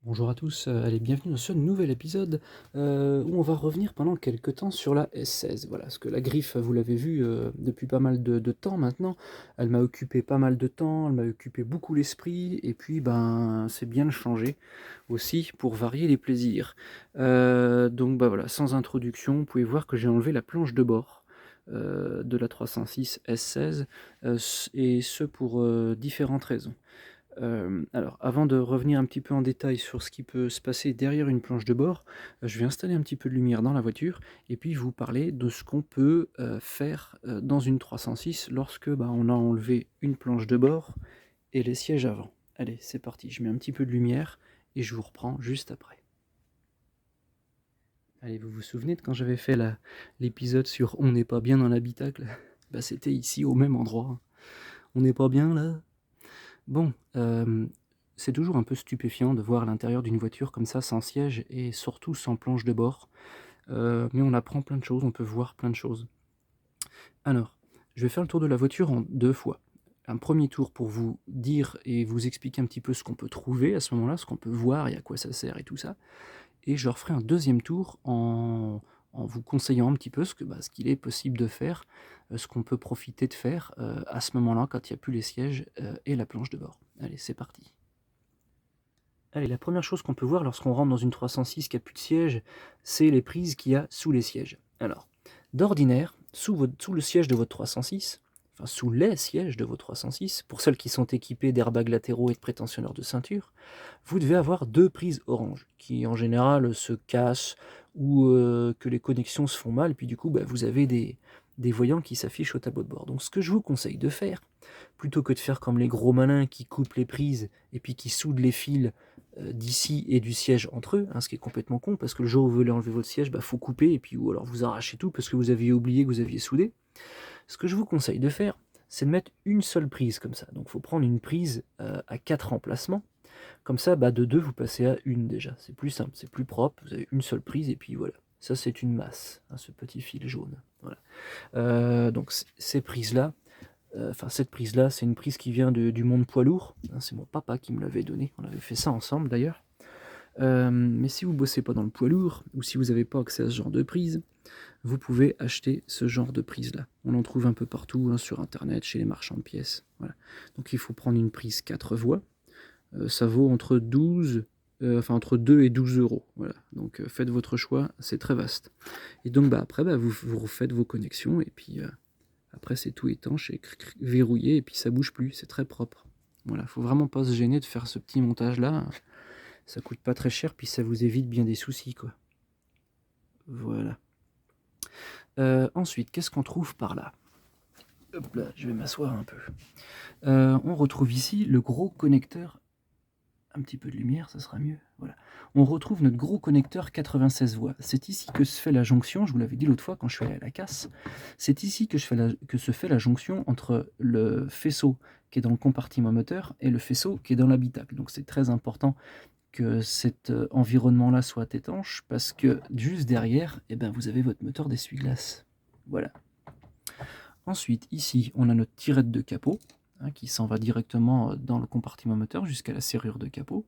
Bonjour à tous, allez, bienvenue dans ce nouvel épisode où on va revenir pendant quelques temps sur la S16. Voilà, parce que la griffe, vous l'avez vu depuis pas mal de temps maintenant, elle m'a occupé pas mal de temps, elle m'a occupé beaucoup l'esprit, et puis ben c'est bien de changer aussi pour varier les plaisirs. Donc bah voilà, sans introduction, vous pouvez voir que j'ai enlevé la planche de bord de la 306 S16, et ce pour différentes raisons. Alors, avant de revenir un petit peu en détail sur ce qui peut se passer derrière une planche de bord, je vais installer un petit peu de lumière dans la voiture et puis vous parler de ce qu'on peut, faire, dans une 306 lorsque, bah, on a enlevé une planche de bord et les sièges avant. Allez, c'est parti, je mets un petit peu de lumière et je vous reprends juste après. Allez, vous vous souvenez de quand j'avais fait l'épisode sur «On n'est pas bien dans l'habitacle»? Bah, c'était ici, au même endroit. On n'est pas bien là? Bon, c'est toujours un peu stupéfiant de voir l'intérieur d'une voiture comme ça, sans siège et surtout sans planche de bord, mais on apprend plein de choses, on peut voir plein de choses. Alors, je vais faire le tour de la voiture en 2 fois. Un premier tour pour vous dire et vous expliquer un petit peu ce qu'on peut trouver à ce moment-là, ce qu'on peut voir et à quoi ça sert et tout ça, et je referai un deuxième tour en vous conseillant un petit peu ce qu'il est possible de faire, ce qu'on peut profiter de faire, à ce moment-là quand il y a plus les sièges, et la planche de bord. Allez, c'est parti. Allez, la première chose qu'on peut voir lorsqu'on rentre dans une 306 qui a plus de siège, c'est les prises qu'il y a sous les sièges. Alors, d'ordinaire, sous le siège de votre 306, enfin sous les sièges de votre 306, pour celles qui sont équipées d'airbags latéraux et de prétentionneurs de ceinture, vous devez avoir 2 prises orange, qui en général se cassent ou que les connexions se font mal, et puis du coup, bah, vous avez des voyants qui s'affichent au tableau de bord. Donc ce que je vous conseille de faire, plutôt que de faire comme les gros malins qui coupent les prises et puis qui soudent les fils d'ici et du siège entre eux, hein, ce qui est complètement con, parce que le jour où vous voulez enlever votre siège, bah, faut couper, et puis ou alors vous arrachez tout parce que vous aviez oublié que vous aviez soudé. Ce que je vous conseille de faire, c'est de mettre une seule prise comme ça. Donc il faut prendre une prise à 4 emplacements. Comme ça, bah, de 2, vous passez à une déjà. C'est plus simple, c'est plus propre, vous avez une seule prise, et puis voilà. Ça, c'est une masse, hein, ce petit fil jaune. Voilà. Donc ces prises-là, enfin cette prise-là, c'est une prise qui vient du monde poids lourd, hein, c'est mon papa qui me l'avait donné, on avait fait ça ensemble d'ailleurs. Mais si vous bossez pas dans le poids lourd, ou si vous n'avez pas accès à ce genre de prise, vous pouvez acheter ce genre de prise-là. On en trouve un peu partout, hein, sur internet, chez les marchands de pièces. Voilà. Donc il faut prendre une prise 4 voies, ça vaut entre 2 et 12 euros. Voilà. Donc faites votre choix, c'est très vaste. Et donc bah, après, bah, vous refaites vos connexions, et puis après c'est tout étanche et verrouillé, et puis ça bouge plus, c'est très propre. Voilà, faut vraiment pas se gêner de faire ce petit montage-là. Ça coûte pas très cher, puis ça vous évite bien des soucis, quoi. Voilà. Ensuite, qu'est-ce qu'on trouve par là? Hop là, je vais m'asseoir un peu. On retrouve ici le gros connecteur. Un petit peu de lumière, ça sera mieux. Voilà. On retrouve notre gros connecteur 96 voix. C'est ici que se fait la jonction, je vous l'avais dit l'autre fois quand je suis allé à la casse, c'est ici que se fait la jonction entre le faisceau qui est dans le compartiment moteur et le faisceau qui est dans l'habitacle. Donc c'est très important que cet environnement-là soit étanche, parce que juste derrière, eh ben, vous avez votre moteur d'essuie-glace. Voilà. Ensuite, ici, on a notre tirette de capot, hein, qui s'en va directement dans le compartiment moteur jusqu'à la serrure de capot.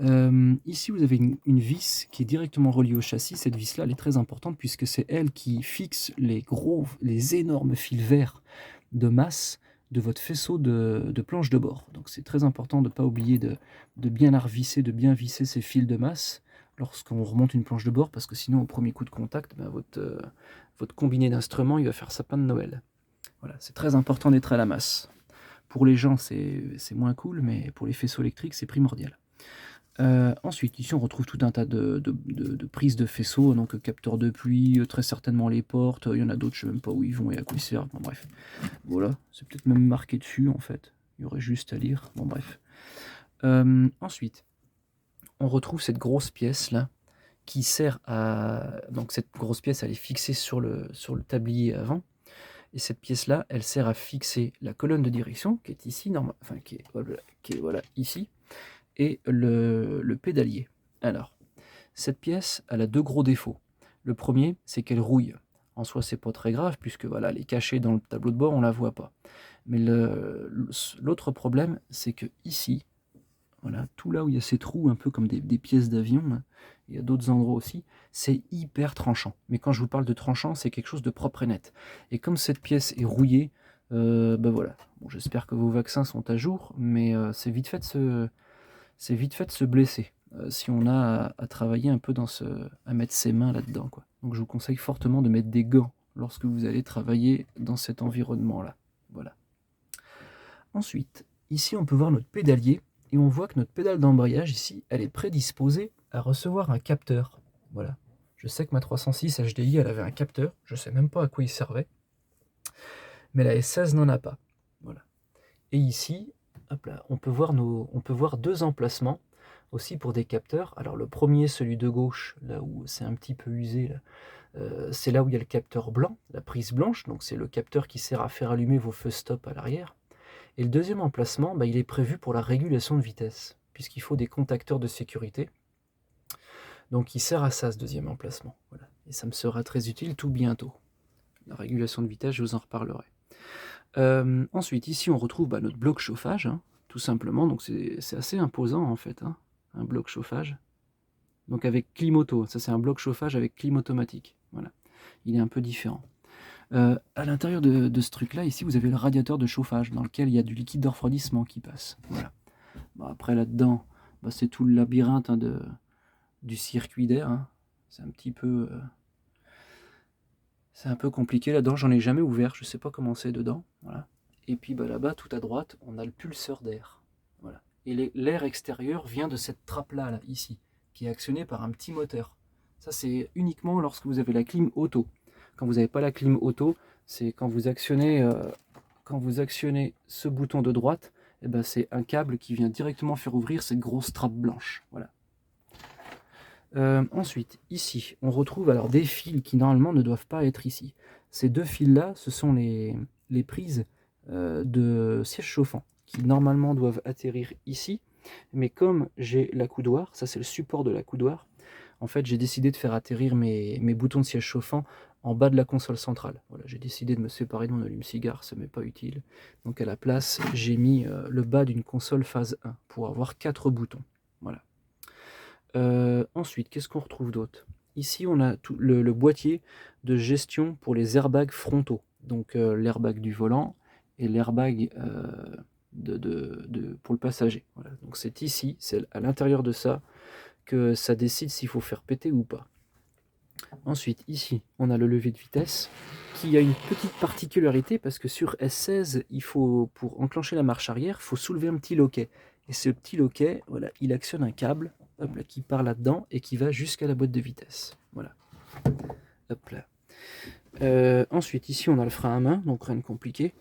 Ici, vous avez une vis qui est directement reliée au châssis. Cette vis-là, elle est très importante puisque c'est elle qui fixe les énormes fils verts de masse de votre faisceau de planche de bord. Donc c'est très important de ne pas oublier de bien la revisser, de bien visser ces fils de masse lorsqu'on remonte une planche de bord, parce que sinon, au premier coup de contact, ben, votre combiné d'instruments, il va faire sapin de Noël. Voilà, c'est très important d'être à la masse. Pour les gens, c'est moins cool, mais pour les faisceaux électriques, c'est primordial. Ensuite, ici on retrouve tout un tas de prises de faisceaux, donc capteurs de pluie, très certainement les portes, il y en a d'autres, je ne sais même pas où ils vont et à quoi ils servent, bon bref. Voilà, c'est peut-être même marqué dessus en fait, il y aurait juste à lire, bon bref. Ensuite, on retrouve cette grosse pièce là, qui sert à... Donc cette grosse pièce, elle est fixée sur le tablier avant, et cette pièce-là, elle sert à fixer la colonne de direction, qui est ici, enfin qui est voilà, ici, et le pédalier. Alors, cette pièce, elle a 2 gros défauts. Le premier, c'est qu'elle rouille. En soi, c'est pas très grave, puisque voilà, elle est cachée dans le tableau de bord, on la voit pas. Mais l'autre problème, c'est que ici, voilà, tout là où il y a ces trous un peu comme des pièces d'avion, là, il y a d'autres endroits aussi, c'est hyper tranchant. Mais quand je vous parle de tranchant, c'est quelque chose de propre et net. Et comme cette pièce est rouillée, bah voilà. Bon, j'espère que vos vaccins sont à jour, mais c'est vite fait de se blesser si on a à travailler un peu à mettre ses mains là-dedans, quoi. Donc je vous conseille fortement de mettre des gants lorsque vous allez travailler dans cet environnement-là. Voilà. Ensuite, ici on peut voir notre pédalier et on voit que notre pédale d'embrayage ici, elle est prédisposée à recevoir un capteur. Voilà. Je sais que ma 306 HDI, elle avait un capteur, je sais même pas à quoi il servait, mais la S16 n'en a pas. Voilà. Et ici, hop là, on peut voir deux emplacements aussi pour des capteurs. Alors le premier, celui de gauche, là où c'est un petit peu usé, là, c'est là où il y a le capteur blanc, la prise blanche, donc c'est le capteur qui sert à faire allumer vos feux stop à l'arrière. Et le deuxième emplacement, bah, il est prévu pour la régulation de vitesse, puisqu'il faut des contacteurs de sécurité. Donc il sert à ça, ce deuxième emplacement. Voilà. Et ça me sera très utile tout bientôt. La régulation de vitesse, je vous en reparlerai. Ensuite, ici, on retrouve notre bloc chauffage, hein, tout simplement. Donc c'est assez imposant, en fait, hein, un bloc chauffage. Donc avec clim auto, ça c'est un bloc chauffage avec clim automatique. Voilà. Il est un peu différent. À l'intérieur de ce truc-là, ici, vous avez le radiateur de chauffage dans lequel il y a du liquide de refroidissement qui passe. Voilà. Bon, après, là-dedans, c'est tout le labyrinthe, hein, du circuit d'air. Hein. C'est un peu compliqué là-dedans. J'en ai jamais ouvert. Je sais pas comment c'est dedans. Voilà. Et puis là-bas, tout à droite, on a le pulseur d'air. Voilà. Et l'air extérieur vient de cette trappe-là, là, ici, qui est actionnée par un petit moteur. Ça, c'est uniquement lorsque vous avez la clim auto. Quand vous n'avez pas la clim auto, c'est quand vous actionnez ce bouton de droite, et ben c'est un câble qui vient directement faire ouvrir cette grosse trappe blanche. Voilà. Ensuite, ici, on retrouve alors des fils qui normalement ne doivent pas être ici. Ces deux fils-là, ce sont les prises de siège chauffant qui normalement doivent atterrir ici. Mais comme j'ai la coudoir, ça c'est le support de la coudoir, en fait j'ai décidé de faire atterrir mes boutons de siège chauffant en bas de la console centrale. Voilà, j'ai décidé de me séparer de mon allume-cigare, ça m'est pas utile. Donc à la place, j'ai mis le bas d'une console phase 1 pour avoir 4 boutons. Voilà. Ensuite, qu'est-ce qu'on retrouve d'autre? Ici, on a tout le boîtier de gestion pour les airbags frontaux. Donc l'airbag du volant et l'airbag pour le passager. Voilà. Donc c'est ici, c'est à l'intérieur de ça que ça décide s'il faut faire péter ou pas. Ensuite, ici, on a le levier de vitesse qui a une petite particularité parce que sur S16, pour enclencher la marche arrière, il faut soulever un petit loquet. Et ce petit loquet, voilà, il actionne un câble hop là, qui part là-dedans et qui va jusqu'à la boîte de vitesse. Voilà. Hop là. Ensuite, ici, on a le frein à main, donc rien de compliqué.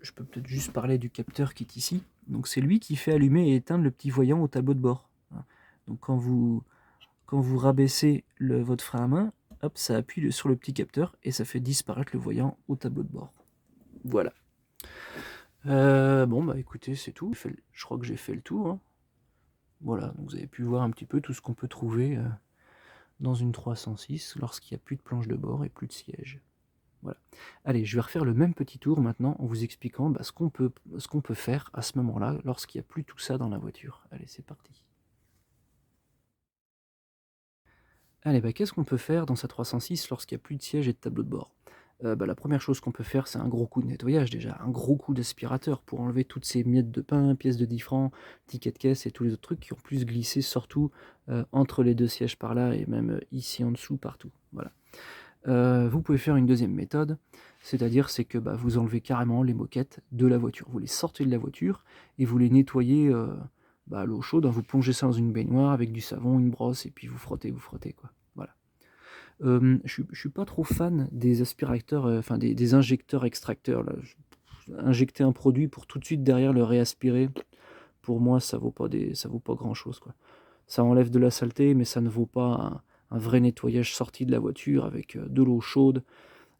Je peux peut-être juste parler du capteur qui est ici. Donc c'est lui qui fait allumer et éteindre le petit voyant au tableau de bord. Donc quand vous rabaissez votre frein à main, hop, ça appuie sur le petit capteur et ça fait disparaître le voyant au tableau de bord. Voilà. Bon, écoutez, c'est tout. Je crois que j'ai fait le tour. Hein. Voilà, donc vous avez pu voir un petit peu tout ce qu'on peut trouver dans une 306 lorsqu'il n'y a plus de planche de bord et plus de siège. Voilà. Allez, je vais refaire le même petit tour maintenant en vous expliquant ce qu'on peut faire à ce moment-là lorsqu'il n'y a plus tout ça dans la voiture. Allez, c'est parti. Allez, qu'est-ce qu'on peut faire dans sa 306 lorsqu'il n'y a plus de siège et de tableau de bord? La première chose qu'on peut faire, c'est un gros coup de nettoyage déjà, un gros coup d'aspirateur pour enlever toutes ces miettes de pain, pièces de 10 francs, tickets de caisse et tous les autres trucs qui ont plus glissé, surtout entre les deux sièges par là et même ici en dessous, partout. Voilà. Vous pouvez faire une deuxième méthode, c'est-à-dire c'est que vous enlevez carrément les moquettes de la voiture. Vous les sortez de la voiture et vous les nettoyez à l'eau chaude, hein, vous plongez ça dans une baignoire avec du savon, une brosse et puis vous frottez quoi. Voilà. Je suis pas trop fan des aspirateurs, des injecteurs extracteurs là. Injecter un produit pour tout de suite derrière le réaspirer, pour moi ça vaut pas grand chose quoi. Ça enlève de la saleté mais ça ne vaut pas un vrai nettoyage sorti de la voiture avec de l'eau chaude,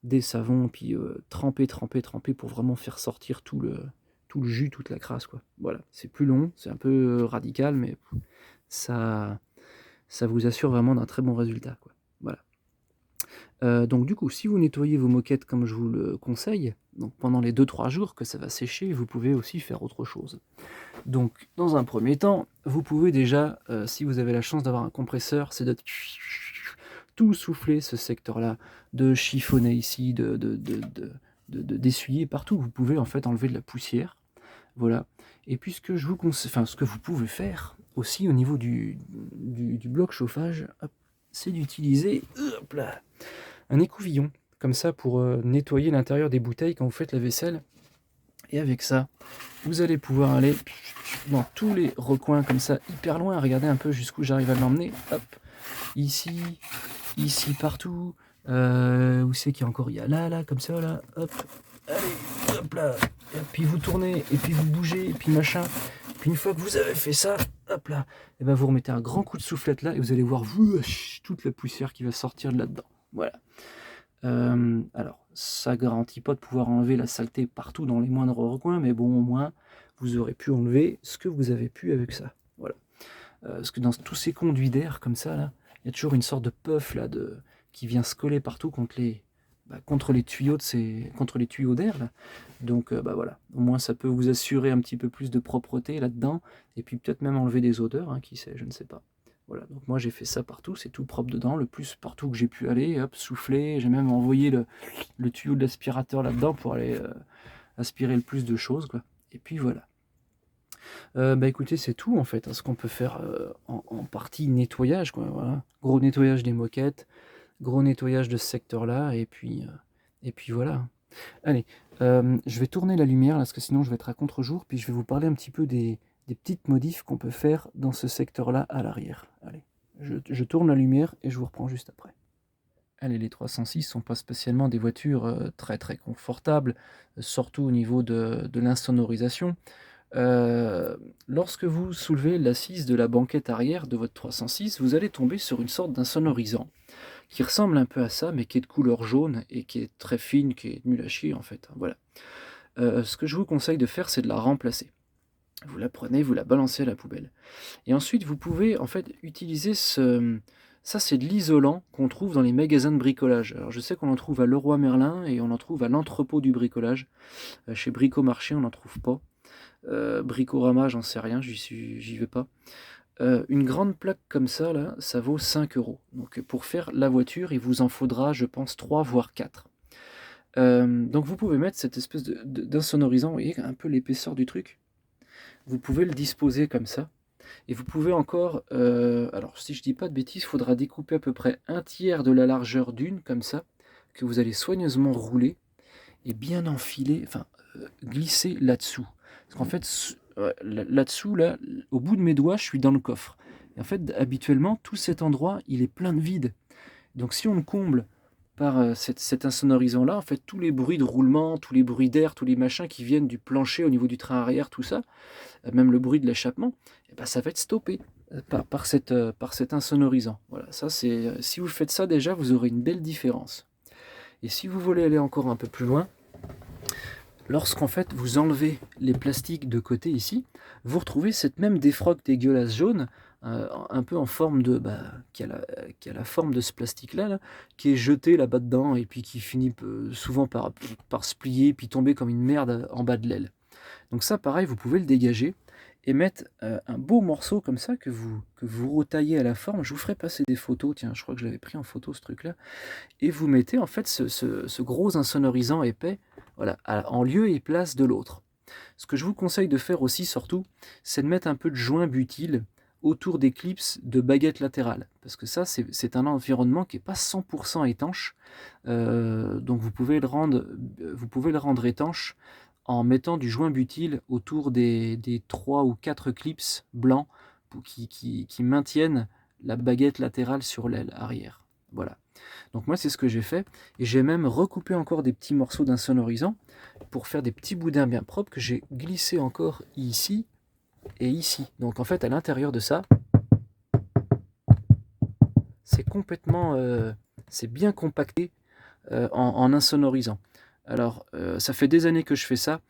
des savons, puis tremper pour vraiment faire sortir tout le jus, toute la crasse quoi. Voilà, c'est plus long, c'est un peu radical, mais ça vous assure vraiment d'un très bon résultat quoi. Voilà. Donc du coup, si vous nettoyez vos moquettes comme je vous le conseille, Donc pendant les 2-3 jours que ça va sécher, vous pouvez aussi faire autre chose. Donc dans un premier temps, vous pouvez déjà, si vous avez la chance d'avoir un compresseur, c'est de tout souffler ce secteur-là, de chiffonner ici, d'essuyer partout. Vous pouvez en fait enlever de la poussière, voilà. Et puis ce que vous pouvez faire aussi au niveau du bloc chauffage, c'est d'utiliser un écouvillon, comme ça pour nettoyer l'intérieur des bouteilles quand vous faites la vaisselle. Et avec ça, vous allez pouvoir aller dans tous les recoins comme ça, hyper loin. Regardez un peu jusqu'où j'arrive à l'emmener. Hop, ici, partout. Où c'est qu'il y a encore? Il y a là, comme ça, là. Hop, allez, hop là. Et puis vous tournez, et puis vous bougez, et puis machin. Puis une fois que vous avez fait ça, hop là, et ben vous remettez un grand coup de soufflette là, et vous allez voir toute la poussière qui va sortir de là-dedans. Voilà. Alors, ça garantit pas de pouvoir enlever la saleté partout dans les moindres recoins, mais bon, au moins, vous aurez pu enlever ce que vous avez pu avec ça. Voilà. Parce que dans tous ces conduits d'air comme ça, là, il y a toujours une sorte de puff là, qui vient se coller partout contre les tuyaux d'air là. Donc voilà, au moins ça peut vous assurer un petit peu plus de propreté là-dedans, et puis peut-être même enlever des odeurs, hein, qui sait, je ne sais pas. Voilà, donc moi j'ai fait ça partout, c'est tout propre dedans, le plus partout que j'ai pu aller, hop, souffler, j'ai même envoyé le tuyau de l'aspirateur là-dedans pour aller aspirer le plus de choses, quoi. Et puis voilà. Écoutez, c'est tout en fait, hein, ce qu'on peut faire en partie nettoyage, quoi, voilà. Gros nettoyage des moquettes, gros nettoyage de ce secteur-là, et puis voilà. Allez, je vais tourner la lumière, là, parce que sinon je vais être à contre-jour, puis je vais vous parler un petit peu des petites modifs qu'on peut faire dans ce secteur-là à l'arrière. Allez, je tourne la lumière et je vous reprends juste après. Allez, les 306 sont pas spécialement des voitures très très confortables, surtout au niveau de l'insonorisation. Lorsque vous soulevez l'assise de la banquette arrière de votre 306, vous allez tomber sur une sorte d'insonorisant qui ressemble un peu à ça, mais qui est de couleur jaune et qui est très fine, qui est nulle à chier en fait. Voilà. Ce que je vous conseille de faire, c'est de la remplacer. Vous la prenez, vous la balancez à la poubelle. Et ensuite, vous pouvez en fait utiliser ça, c'est de l'isolant qu'on trouve dans les magasins de bricolage. Alors je sais qu'on en trouve à Leroy Merlin et on en trouve à l'entrepôt du bricolage. Chez Bricomarché, on n'en trouve pas. Bricorama, j'en sais rien, j'y vais pas. Une grande plaque comme ça, là, ça vaut 5 €. Donc pour faire la voiture, il vous en faudra, je pense, 3 voire 4. Donc vous pouvez mettre cette espèce d'insonorisant, vous voyez un peu l'épaisseur du truc. Vous pouvez le disposer comme ça. Et vous pouvez encore, alors si je dis pas de bêtises, il faudra découper à peu près 1/3 de la largeur d'une, comme ça, que vous allez soigneusement rouler et bien enfiler, enfin glisser là-dessous. Parce qu'en fait, là-dessous, là, au bout de mes doigts, je suis dans le coffre. Et en fait, habituellement, tout cet endroit, il est plein de vide. Donc si on le comble par cet insonorisant-là, en fait, tous les bruits de roulement, tous les bruits d'air, tous les machins qui viennent du plancher au niveau du train arrière, tout ça, même le bruit de l'échappement, eh ben, ça va être stoppé par cet insonorisant. Voilà, ça c'est, si vous faites ça déjà, vous aurez une belle différence. Et si vous voulez aller encore un peu plus loin, lorsqu'en fait vous enlevez les plastiques de côté ici, vous retrouvez cette même défroque dégueulasse jaune, un peu en forme de, qui a la forme de ce plastique-là, là, qui est jeté là-bas dedans et puis qui finit souvent par se plier puis tomber comme une merde en bas de l'aile. Donc ça, pareil, vous pouvez le dégager et mettre un beau morceau comme ça que vous retaillez à la forme. Je vous ferai passer des photos, tiens, je crois que je l'avais pris en photo ce truc-là. Et vous mettez en fait ce gros insonorisant épais, voilà, en lieu et place de l'autre. Ce que je vous conseille de faire aussi, surtout, c'est de mettre un peu de joint butyl autour des clips de baguettes latérales. Parce que ça, c'est un environnement qui n'est pas 100% étanche. Donc vous pouvez le rendre étanche en mettant du joint butyl autour des 3 ou 4 clips blancs qui maintiennent la baguette latérale sur l'aile arrière. Voilà. Donc moi c'est ce que j'ai fait, et j'ai même recoupé encore des petits morceaux d'insonorisant pour faire des petits boudins bien propres que j'ai glissés encore ici et ici. Donc en fait à l'intérieur de ça, c'est complètement, c'est bien compacté en insonorisant. Alors ça fait des années que je fais ça.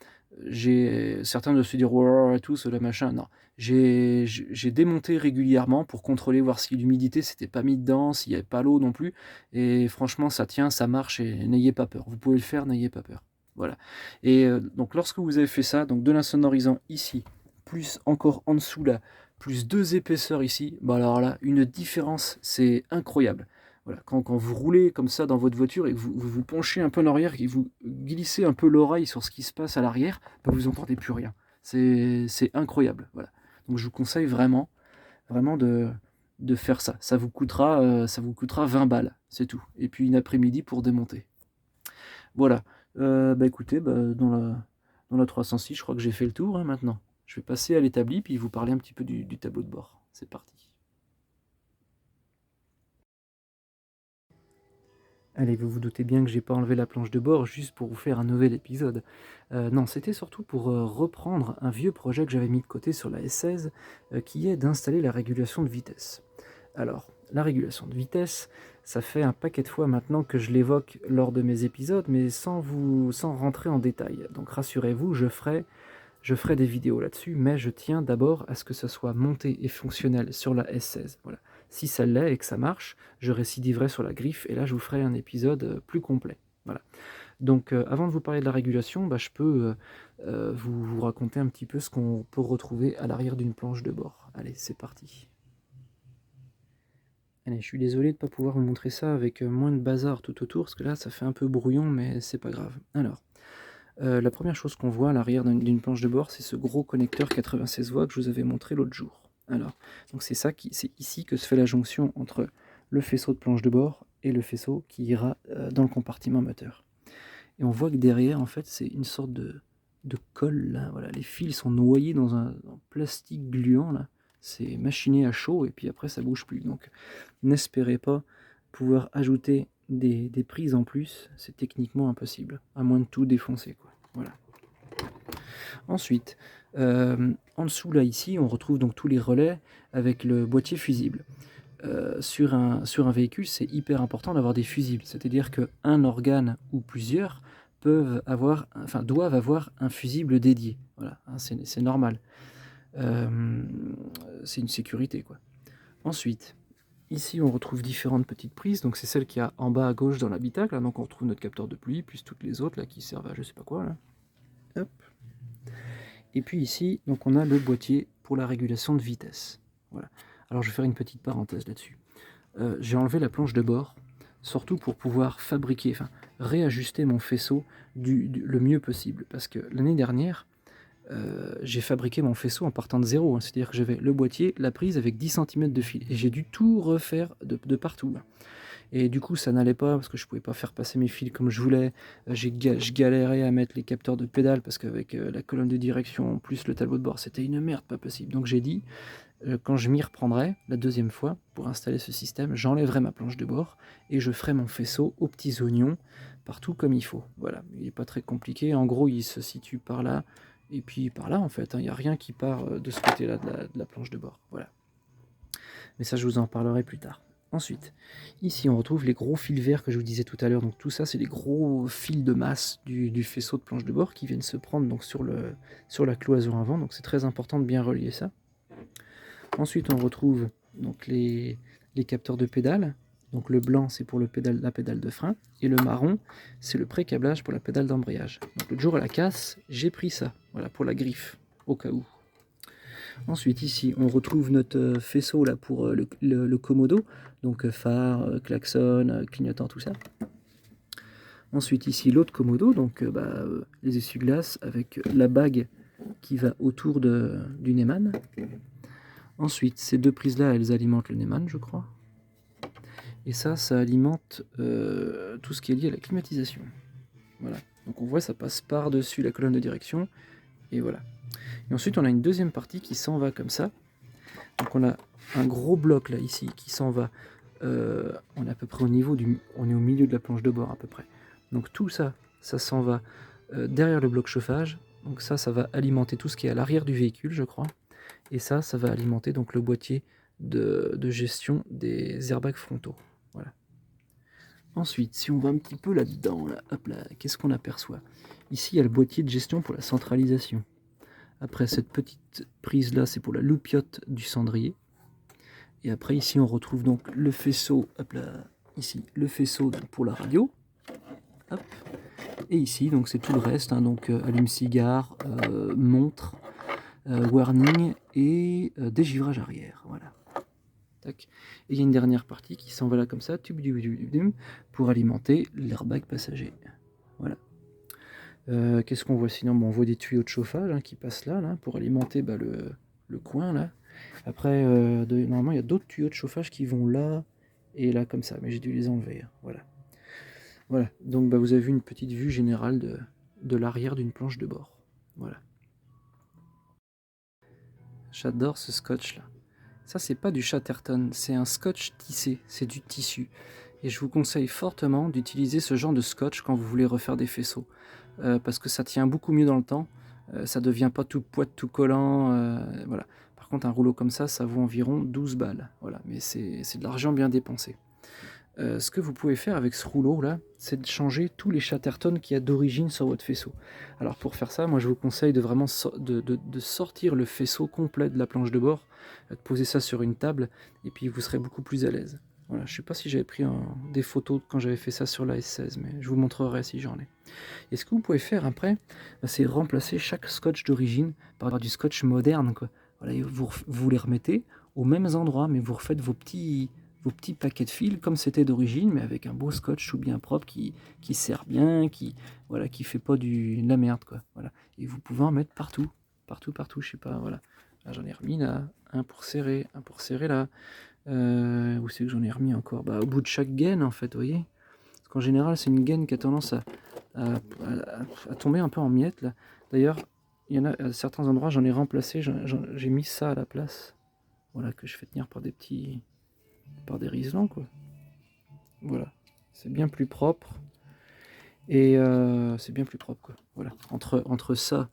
Certains doivent se dire wow, et tout, cela machin. Non, j'ai démonté régulièrement pour contrôler, voir si l'humidité s'était pas mis dedans, s'il n'y avait pas l'eau non plus. Et franchement, ça tient, ça marche, et n'ayez pas peur. Vous pouvez le faire, n'ayez pas peur. Voilà. Et donc lorsque vous avez fait ça, donc de l'insonorisant ici, plus encore en dessous là, plus 2 épaisseurs ici, bah alors là, une différence, c'est incroyable. Voilà, quand vous roulez comme ça dans votre voiture et que vous penchez un peu en arrière et vous glissez un peu l'oreille sur ce qui se passe à l'arrière, bah vous entendez plus rien. C'est incroyable, voilà. Donc je vous conseille vraiment de faire ça. Ça vous coûtera 20 balles, c'est tout. Et puis une après-midi pour démonter. Voilà. Bah écoutez, bah, dans la 306, je crois que j'ai fait le tour hein, maintenant. Je vais passer à l'établi, puis vous parler un petit peu du tableau de bord. C'est parti. Allez, vous vous doutez bien que j'ai pas enlevé la planche de bord juste pour vous faire un nouvel épisode. Non, c'était surtout pour reprendre un vieux projet que j'avais mis de côté sur la S16, qui est d'installer la régulation de vitesse. Alors, la régulation de vitesse, ça fait un paquet de fois maintenant que je l'évoque lors de mes épisodes, mais sans rentrer en détail. Donc rassurez-vous, je ferai des vidéos là-dessus, mais je tiens d'abord à ce que ça soit monté et fonctionnel sur la S16. Voilà. Si ça l'est et que ça marche, je récidiverai sur la griffe et là je vous ferai un épisode plus complet. Voilà. Donc avant de vous parler de la régulation, bah, je peux vous raconter un petit peu ce qu'on peut retrouver à l'arrière d'une planche de bord. Allez, c'est parti. Allez, je suis désolé de ne pas pouvoir vous montrer ça avec moins de bazar tout autour, parce que là ça fait un peu brouillon, mais c'est pas grave. Alors, la première chose qu'on voit à l'arrière d'une planche de bord, c'est ce gros connecteur 96 voix que je vous avais montré l'autre jour. Alors, donc c'est ici que se fait la jonction entre le faisceau de planche de bord et le faisceau qui ira dans le compartiment moteur. Et on voit que derrière, en fait, c'est une sorte de colle, là, voilà. Les fils sont noyés dans un plastique gluant, là. C'est machiné à chaud, et puis après, ça bouge plus. Donc, n'espérez pas pouvoir ajouter des prises en plus, c'est techniquement impossible, à moins de tout défoncer, quoi. Voilà. Ensuite, en dessous, là, ici, on retrouve donc tous les relais avec le boîtier fusible. Sur un véhicule, c'est hyper important d'avoir des fusibles, c'est-à-dire qu'un organe ou plusieurs doivent avoir un fusible dédié. Voilà, hein, c'est normal. C'est une sécurité, quoi. Ensuite, ici, on retrouve différentes petites prises. Donc, c'est celle qu'il y a en bas à gauche dans l'habitacle. Là, donc, on retrouve notre capteur de pluie, plus toutes les autres là qui servent à je sais pas quoi. Là. Hop. Et puis ici, donc, on a le boîtier pour la régulation de vitesse. Voilà. Alors, je vais faire une petite parenthèse là-dessus. J'ai enlevé la planche de bord, surtout pour pouvoir réajuster mon faisceau le mieux possible. Parce que l'année dernière, j'ai fabriqué mon faisceau en partant de zéro, hein. C'est-à-dire que j'avais le boîtier, la prise avec 10 cm de fil, et j'ai dû tout refaire de partout. Là. Et du coup, ça n'allait pas, parce que je pouvais pas faire passer mes fils comme je voulais. Je galérais à mettre les capteurs de pédale, parce qu'avec la colonne de direction, plus le tableau de bord, c'était une merde, pas possible. Donc j'ai dit, quand je m'y reprendrai, la deuxième fois, pour installer ce système, j'enlèverai ma planche de bord, et je ferai mon faisceau aux petits oignons, partout comme il faut. Voilà, il n'est pas très compliqué, en gros, il se situe par là, et puis par là, en fait, il n'y a rien qui part de ce côté-là de la planche de bord. Voilà. Mais ça, je vous en parlerai plus tard. Ensuite, ici, on retrouve les gros fils verts que je vous disais tout à l'heure. Donc tout ça, c'est les gros fils de masse du faisceau de planche de bord qui viennent se prendre donc, sur la cloison avant. Donc c'est très important de bien relier ça. Ensuite, on retrouve donc les capteurs de pédale. Donc le blanc, c'est pour la pédale de frein. Et le marron, c'est le pré-câblage pour la pédale d'embrayage. Donc l'autre jour à la casse, j'ai pris ça, voilà, pour la griffe, au cas où. Ensuite, ici, on retrouve notre faisceau là, pour le commodo. Donc phare, klaxon, clignotant, tout ça. Ensuite, ici, l'autre commodo, donc les essuie-glaces avec la bague qui va autour du Neyman. Ensuite, ces deux prises-là, elles alimentent le Neyman, je crois. Et ça alimente tout ce qui est lié à la climatisation. Voilà. Donc on voit, ça passe par-dessus la colonne de direction. Et voilà. Et ensuite, on a une deuxième partie qui s'en va comme ça. Donc on a un gros bloc là, ici, qui s'en va. On est à peu près on est au milieu de la planche de bord à peu près. Donc tout ça, ça s'en va derrière le bloc chauffage. Donc ça va alimenter tout ce qui est à l'arrière du véhicule, je crois. Et ça va alimenter donc le boîtier de gestion des airbags frontaux. Voilà. Ensuite, si on va un petit peu là-dedans, là, hop là, qu'est-ce qu'on aperçoit? Ici, il y a le boîtier de gestion pour la centralisation. Après, cette petite prise-là, c'est pour la loupiote du cendrier. Et après, ici, on retrouve donc le faisceau, hop là, ici, le faisceau pour la radio. Hop. Et ici, donc c'est tout le reste, hein, donc allume-cigare, montre, warning et dégivrage arrière, voilà. Tac. Et il y a une dernière partie qui s'en va là comme ça, pour alimenter l'airbag passager. Voilà. Qu'est-ce qu'on voit sinon? Bon, on voit des tuyaux de chauffage hein, qui passent là, pour alimenter le coin là. Après, normalement, il y a d'autres tuyaux de chauffage qui vont là et là comme ça, mais j'ai dû les enlever. Hein, voilà. Voilà. Donc, vous avez vu une petite vue générale de l'arrière d'une planche de bord. Voilà. J'adore ce scotch là. Ça, c'est pas du Chatterton, c'est un scotch tissé, c'est du tissu. Et je vous conseille fortement d'utiliser ce genre de scotch quand vous voulez refaire des faisceaux. Parce que ça tient beaucoup mieux dans le temps, ça devient pas tout poids, tout collant, voilà. Par contre, un rouleau comme ça vaut environ 12 balles, voilà. Mais c'est de l'argent bien dépensé. Ce que vous pouvez faire avec ce rouleau-là, c'est de changer tous les Chatterton qu'il y a d'origine sur votre faisceau. Alors pour faire ça, moi je vous conseille de vraiment de sortir le faisceau complet de la planche de bord, de poser ça sur une table, et puis vous serez beaucoup plus à l'aise. Voilà, je ne sais pas si j'avais pris des photos quand j'avais fait ça sur la S16, mais je vous montrerai si j'en ai. Et ce que vous pouvez faire après, c'est remplacer chaque scotch d'origine par du scotch moderne, quoi. Voilà, et vous les remettez aux mêmes endroits, mais vous refaites vos petits paquets de fils comme c'était d'origine, mais avec un beau scotch tout bien propre qui serre bien, qui fait pas de la merde, quoi. Voilà. Et vous pouvez en mettre partout, je sais pas, voilà. Là, j'en ai remis là, un pour serrer là. Où c'est que j'en ai remis encore? Au bout de chaque gaine, en fait, vous voyez. Parce qu'en général, c'est une gaine qui a tendance à tomber un peu en miettes, là. D'ailleurs, il y en a à certains endroits, j'en ai remplacé, j'ai mis ça à la place. Voilà, que je fais tenir par des riselants, quoi. Voilà, c'est bien plus propre. Et c'est bien plus propre, quoi. Voilà, entre ça,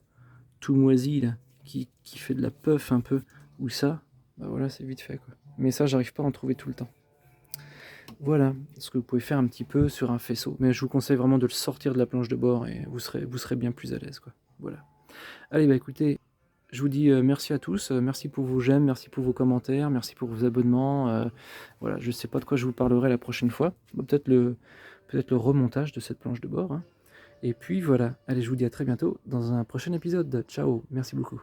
tout moisi, là, qui fait de la puff un peu, ou ça, voilà, c'est vite fait, quoi. Mais ça, j'arrive pas à en trouver tout le temps. Voilà ce que vous pouvez faire un petit peu sur un faisceau. Mais je vous conseille vraiment de le sortir de la planche de bord et vous serez bien plus à l'aise, quoi. Voilà. Allez, écoutez, je vous dis merci à tous. Merci pour vos j'aime, merci pour vos commentaires, merci pour vos abonnements. Voilà, je sais pas de quoi je vous parlerai la prochaine fois. Peut-être le remontage de cette planche de bord. Hein. Et puis voilà, allez, je vous dis à très bientôt dans un prochain épisode. Ciao, merci beaucoup.